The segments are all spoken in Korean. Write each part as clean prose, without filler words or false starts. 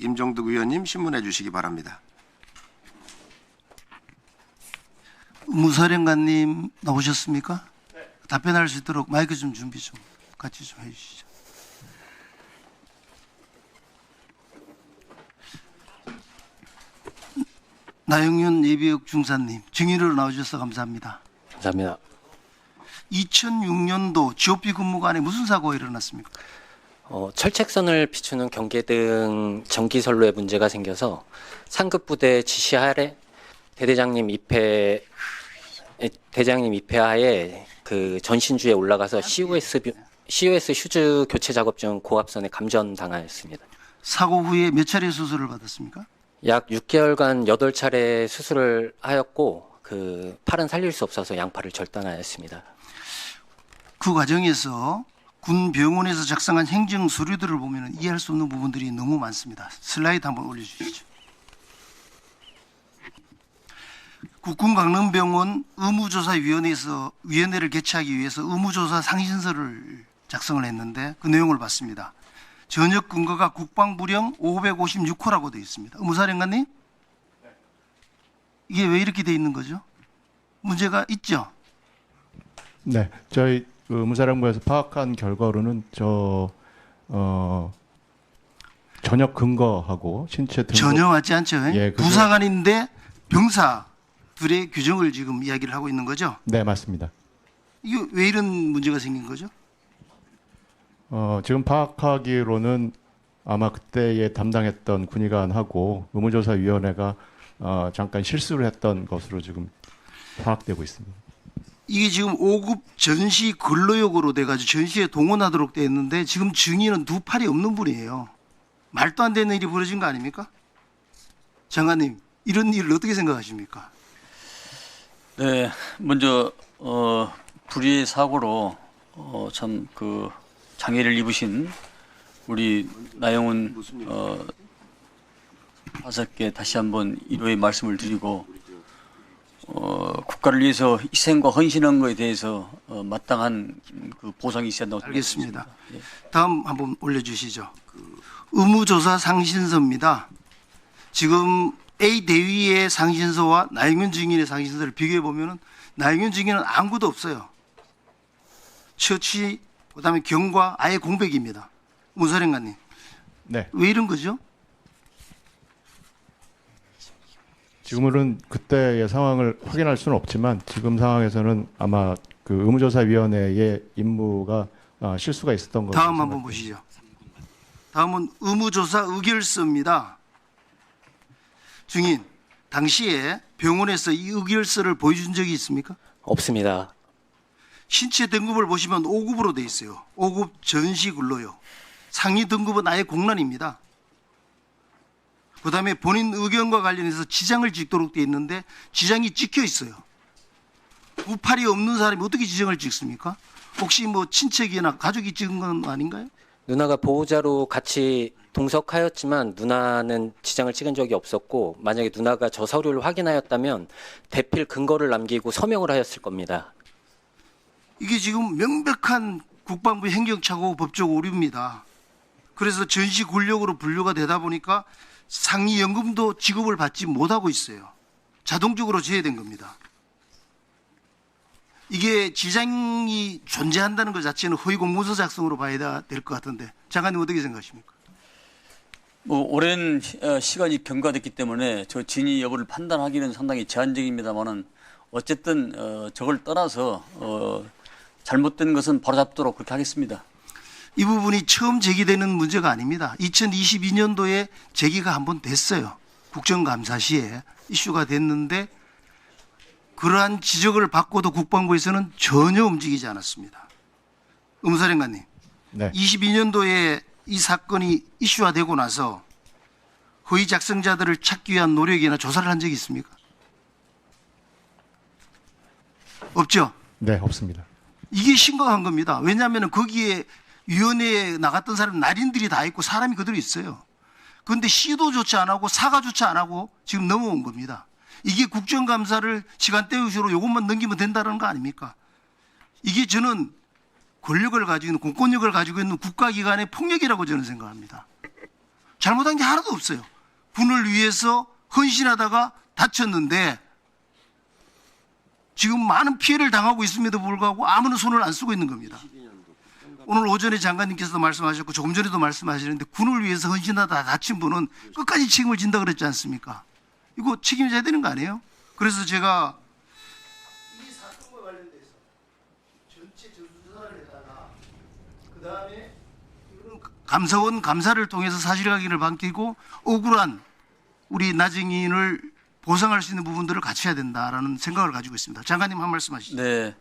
임종득 의원님 신문해 주시기 바랍니다. 의무사령관님 나오셨습니까? 네. 답변할 수 있도록 마이크 좀 준비 좀 같이 좀 해주시죠. 나영윤 예비역 중사님 증인으로 나오셔서 감사합니다. 감사합니다. 2006년도 GOP 근무관에 무슨 사고가 일어났습니까? 철책선을 비추는 경계등 전기선로에 문제가 생겨서 상급 부대 지시 아래 대대장님 입회하에 그 전신주에 올라가서 COS 휴즈 교체 작업 중 고압선에 감전당하였습니다. 사고 후에 몇 차례 수술을 받았습니까? 약 6개월간 8차례 수술을 하였고 그 팔은 살릴 수 없어서 양팔을 절단하였습니다. 그 과정에서 군 병원에서 작성한 행정 서류들을 보면 이해할 수 없는 부분들이 너무 많습니다. 슬라이드 한번 올려주시죠. 국군강릉병원 의무조사위원회에서 위원회를 개최하기 위해서 의무조사 상신서를 작성을 했는데 그 내용을 봤습니다. 전역 근거가 국방부령 556호라고 되어 있습니다. 의무사령관님? 이게 왜 이렇게 되어 있는 거죠? 문제가 있죠? 네, 저희 의무사령부에서 파악한 결과로는 전역 근거하고 신체 등록 전혀 맞지 않죠? 예, 부사관인데 병사들의 규정을 지금 이야기를 하고 있는 거죠? 네, 맞습니다. 이게 왜 이런 문제가 생긴 거죠? 지금 파악하기로는 아마 그때에 담당했던 군의관하고 의무조사위원회가 잠깐 실수를 했던 것으로 지금 파악되고 있습니다. 이게 지금 5급 전시 근로역으로 돼가지고 전시에 동원하도록 돼 있는데 지금 증인은 두 팔이 없는 분이에요. 말도 안 되는 일이 벌어진 거 아닙니까? 장관님, 이런 일을 어떻게 생각하십니까? 네, 먼저 불의의 사고로 참 그 장애를 입으신 우리 나영훈 하사께 다시 한번 위로의 말씀을 드리고 국가를 위해서 희생과 헌신한 것에 대해서 마땅한 그 보상이 있어야 한다고 알겠습니다. 생각합니다. 예. 다음 한번 올려주시죠. 의무조사 상신서입니다. 지금 A 대위의 상신서와 나영윤 증인의 상신서를 비교해 보면은 나영윤 증인은 아무것도 없어요. 처치, 그다음에 경과 아예 공백입니다. 의무사령관님, 네, 왜 이런 거죠? 지금은 그때의 상황을 확인할 수는 없지만 지금 상황에서는 아마 그 의무조사위원회의 임무가 실수가 있었던 것으로 다음 한번 보시죠. 다음은 의무조사 의결서입니다. 증인, 당시에 병원에서 이 의결서를 보여준 적이 있습니까? 없습니다. 신체 등급을 보시면 5급으로 돼 있어요. 5급 전시 근로요. 상위 등급은 아예 공란입니다. 그다음에 본인 의견과 관련해서 지장을 찍도록 돼 있는데 지장이 찍혀 있어요. 두 팔이 없는 사람이 어떻게 지장을 찍습니까? 혹시 뭐 친척이나 가족이 찍은 건 아닌가요? 누나가 보호자로 같이 동석하였지만 누나는 지장을 찍은 적이 없었고 만약에 누나가 저 서류를 확인하였다면 대필 근거를 남기고 서명을 하였을 겁니다. 이게 지금 명백한 국방부 행정착오 법적 오류입니다. 그래서 전시 권력으로 분류가 되다 보니까 상위 연금도 지급을 받지 못하고 있어요. 자동적으로 제외된 겁니다. 이게 지장이 존재한다는 것 자체는 허위 공문서 작성으로 봐야 될 것 같은데 장관님 어떻게 생각하십니까? 뭐 오랜 시간이 경과됐기 때문에 저 진위 여부를 판단하기는 상당히 제한적입니다만은 어쨌든 저걸 떠나서 잘못된 것은 바로잡도록 그렇게 하겠습니다. 이 부분이 처음 제기되는 문제가 아닙니다. 2022년도에 제기가 한번 됐어요. 국정감사 시에 이슈가 됐는데 그러한 지적을 받고도 국방부에서는 전혀 움직이지 않았습니다. 의무사령관님, 네. 22년도에 이 사건이 이슈화되고 나서 허위 작성자들을 찾기 위한 노력이나 조사를 한 적이 있습니까? 없죠? 네, 없습니다. 이게 심각한 겁니다. 왜냐하면 거기에 위원회에 나갔던 사람 날인들이 다 있고 사람이 그대로 있어요. 그런데 시도조차 안 하고 사과조차 안 하고 지금 넘어온 겁니다. 이게 국정감사를 시간 때우시로 이것만 넘기면 된다는 거 아닙니까? 이게 저는 권력을 가지고 있는 공권력을 가지고 있는 국가기관의 폭력이라고 저는 생각합니다. 잘못한 게 하나도 없어요. 군을 위해서 헌신하다가 다쳤는데 지금 많은 피해를 당하고 있음에도 불구하고 아무런 손을 안 쓰고 있는 겁니다. 오늘 오전에 장관님께서도 말씀하셨고 조금 전에도 말씀하시는데 군을 위해서 헌신하다 다친 분은 끝까지 책임을 진다 그랬지 않습니까? 이거 책임져야 되는 거 아니에요? 그래서 제가 이 사건과 관련돼서 전체 전수조사를 했다가 그다음에 이거는 감사원 감사를 통해서 사실확인을 밝히고 억울한 우리 나정인을 보상할 수 있는 부분들을 같이 해야 된다라는 생각을 가지고 있습니다. 장관님 한 말씀 하시죠. 네.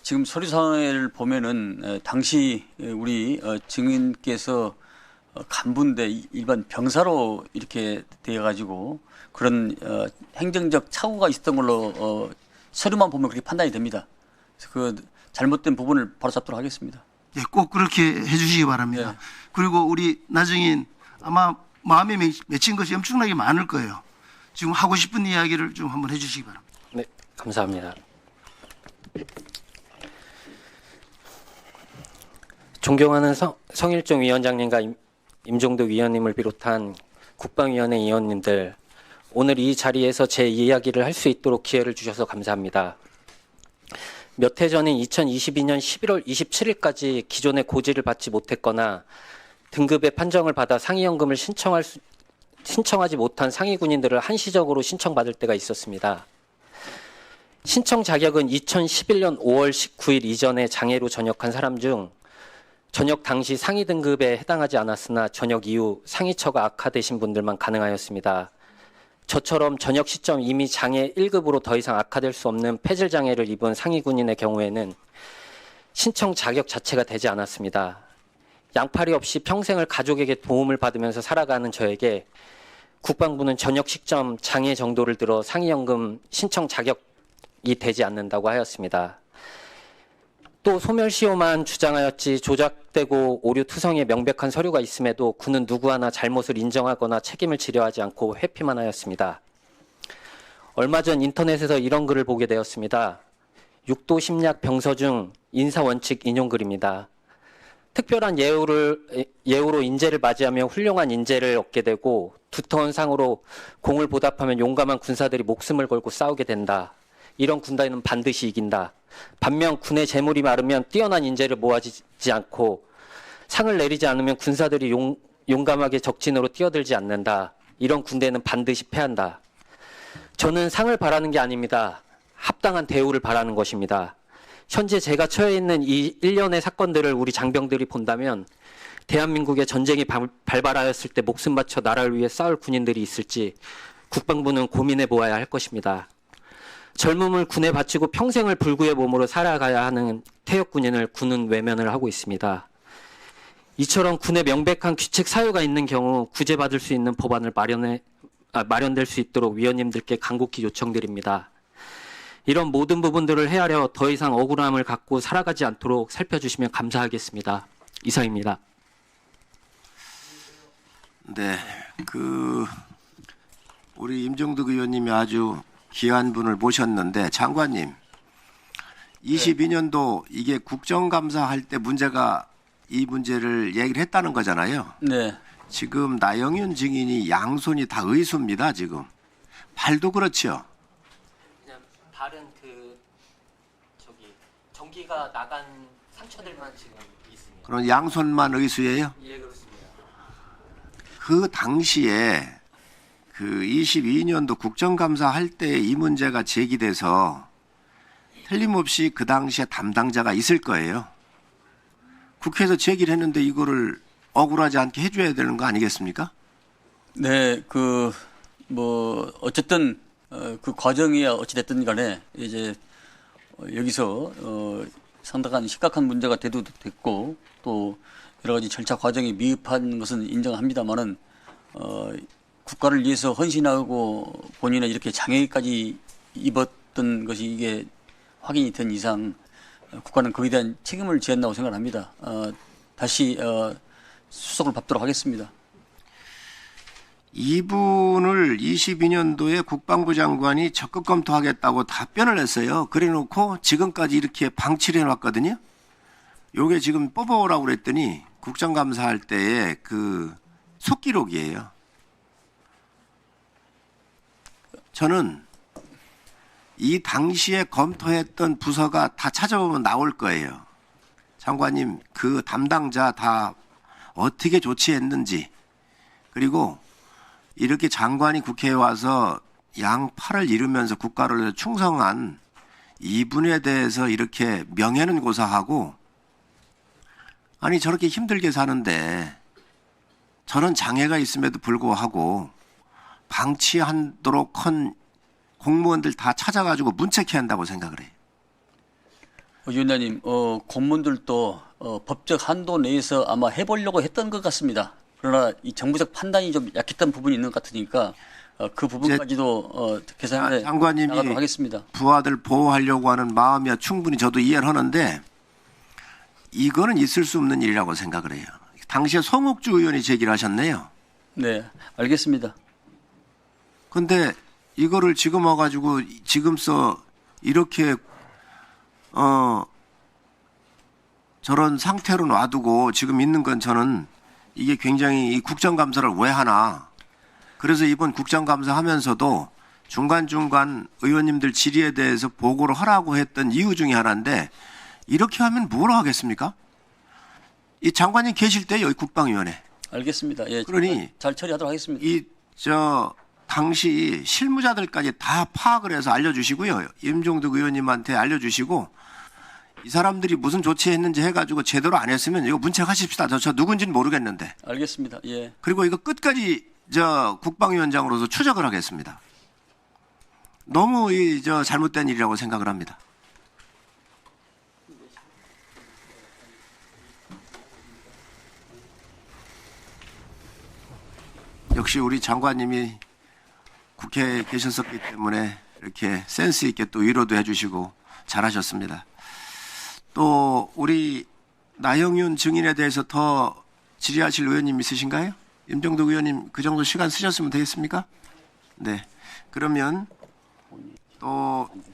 지금 서류상을 보면은 당시 우리 증인께서 간부인데 일반 병사로 이렇게 되어가지고 그런 행정적 착오가 있었던 걸로 서류만 보면 그렇게 판단이 됩니다. 그래서 그 잘못된 부분을 바로잡도록 하겠습니다. 예, 꼭 그렇게 해주시기 바랍니다. 네. 그리고 우리 나정인 아마 마음에 맺힌 것이 엄청나게 많을 거예요. 지금 하고 싶은 이야기를 좀 한번 해주시기 바랍니다. 네, 감사합니다. 존경하는 성일종 위원장님과 임종덕 위원님을 비롯한 국방위원회 위원님들, 오늘 이 자리에서 제 이야기를 할 수 있도록 기회를 주셔서 감사합니다. 몇 해 전인 2022년 11월 27일까지 기존의 고지를 받지 못했거나 등급의 판정을 받아 상위연금을 신청하지 못한 상위 군인들을 한시적으로 신청받을 때가 있었습니다. 신청 자격은 2011년 5월 19일 이전에 장애로 전역한 사람 중 전역 당시 상위 등급에 해당하지 않았으나 전역 이후 상위처가 악화되신 분들만 가능하였습니다. 저처럼 전역 시점 이미 장애 1급으로 더 이상 악화될 수 없는 폐질 장애를 입은 상위 군인의 경우에는 신청 자격 자체가 되지 않았습니다. 양팔이 없이 평생을 가족에게 도움을 받으면서 살아가는 저에게 국방부는 전역 시점 장애 정도를 들어 상위연금 신청 자격이 되지 않는다고 하였습니다. 또 소멸시효만 주장하였지 조작되고 오류투성의 명백한 서류가 있음에도 군은 누구 하나 잘못을 인정하거나 책임을 지려하지 않고 회피만 하였습니다. 얼마 전 인터넷에서 이런 글을 보게 되었습니다. 6도 심리학 병서 중 인사원칙 인용글입니다. 특별한 예우로 인재를 맞이하며 훌륭한 인재를 얻게 되고 두터운 상으로 공을 보답하면 용감한 군사들이 목숨을 걸고 싸우게 된다. 이런 군단은 반드시 이긴다. 반면 군의 재물이 마르면 뛰어난 인재를 모아지지 않고 상을 내리지 않으면 군사들이 용감하게 적진으로 뛰어들지 않는다. 이런 군대는 반드시 패한다. 저는 상을 바라는 게 아닙니다. 합당한 대우를 바라는 것입니다. 현재 제가 처해 있는 이 일련의 사건들을 우리 장병들이 본다면 대한민국의 전쟁이 발발하였을 때 목숨 바쳐 나라를 위해 싸울 군인들이 있을지 국방부는 고민해 보아야 할 것입니다. 젊음을 군에 바치고 평생을 불구의 몸으로 살아가야 하는 퇴역 군인을 군은 외면을 하고 있습니다. 이처럼 군에 명백한 규칙 사유가 있는 경우 구제받을 수 있는 법안을 마련될 수 있도록 위원님들께 간곡히 요청드립니다. 이런 모든 부분들을 헤아려 더 이상 억울함을 갖고 살아가지 않도록 살펴주시면 감사하겠습니다. 이상입니다. 네, 우리 임종덕 의원님이 아주 귀한 분을 모셨는데 장관님, 22년도 이게 국정감사할 때 문제가 이 문제를 얘기를 했다는 거잖아요. 네. 지금 나영윤 증인이 양손이 다 의수입니다. 지금 발도 그렇죠. 그냥 다른 전기가 나간 상처들만 지금 있습니다. 그럼 양손만 의수예요? 예, 그렇습니다. 그 당시에 22년도 국정감사 할 때 이 문제가 제기돼서 틀림없이 그 당시에 담당자가 있을 거예요. 국회에서 제기를 했는데 이거를 억울하지 않게 해줘야 되는 거 아니겠습니까? 네, 어쨌든 그 과정이 어찌됐든 간에 이제 여기서 상당한 심각한 문제가 됐고 또 여러 가지 절차 과정이 미흡한 것은 인정합니다만은 국가를 위해서 헌신하고 본인의 이렇게 장애까지 입었던 것이 이게 확인이 된 이상 국가는 그에 대한 책임을 져야 한다고 생각합니다. 다시 수석을 밟도록 하겠습니다. 이분을 22년도에 국방부 장관이 적극 검토하겠다고 답변을 했어요. 그래놓고 지금까지 이렇게 방치를 해놨거든요. 요게 지금 뽑아오라고 그랬더니 국정감사할 때에 속기록이에요. 저는 이 당시에 검토했던 부서가 다 찾아보면 나올 거예요. 장관님, 그 담당자 다 어떻게 조치했는지, 그리고 이렇게 장관이 국회에 와서 양팔을 이루면서 국가를 충성한 이분에 대해서 이렇게 명예는 고사하고, 아니 저렇게 힘들게 사는데 저런 장애가 있음에도 불구하고 방치하도록 한 공무원들 다 찾아가지고 문책해야 한다고 생각을 해요. 위원장님, 공무원들도 법적 한도 내에서 아마 해보려고 했던 것 같습니다. 그러나 이 정부적 판단이 좀 약했던 부분이 있는 것 같으니까 그 부분까지도 계산해 장관님이 나가도록 하겠습니다. 부하들 보호하려고 하는 마음이야 충분히 저도 이해를 하는데 이거는 있을 수 없는 일이라고 생각을 해요. 당시에 송옥주 의원이 제기를 하셨네요. 네, 알겠습니다. 근데 이거를 지금 와가지고 지금서 이렇게 저런 상태로 놔두고 지금 있는 건 저는 이게 굉장히 이 국정감사를 왜 하나. 그래서 이번 국정감사 하면서도 중간중간 의원님들 질의에 대해서 보고를 하라고 했던 이유 중에 하나인데 이렇게 하면 뭐로 하겠습니까? 이 장관님 계실 때 여기 국방위원회. 알겠습니다. 예, 그러니 잘 처리하도록 하겠습니다. 당시 실무자들까지 다 파악을 해서 알려주시고요. 임종득 의원님한테 알려주시고 이 사람들이 무슨 조치했는지 해가지고 제대로 안 했으면 이거 문책하십시다. 저 누군지는 모르겠는데. 알겠습니다. 예. 그리고 이거 끝까지 국방위원장으로서 추적을 하겠습니다. 너무 잘못된 일이라고 생각을 합니다. 역시 우리 장관님이 국회에 계셨었기 때문에 이렇게 센스 있게 또 위로도 해주시고 잘하셨습니다. 또 우리 나영윤 증인에 대해서 더 질의하실 의원님 있으신가요? 임종덕 의원님 그 정도 시간 쓰셨으면 되겠습니까? 네. 그러면 또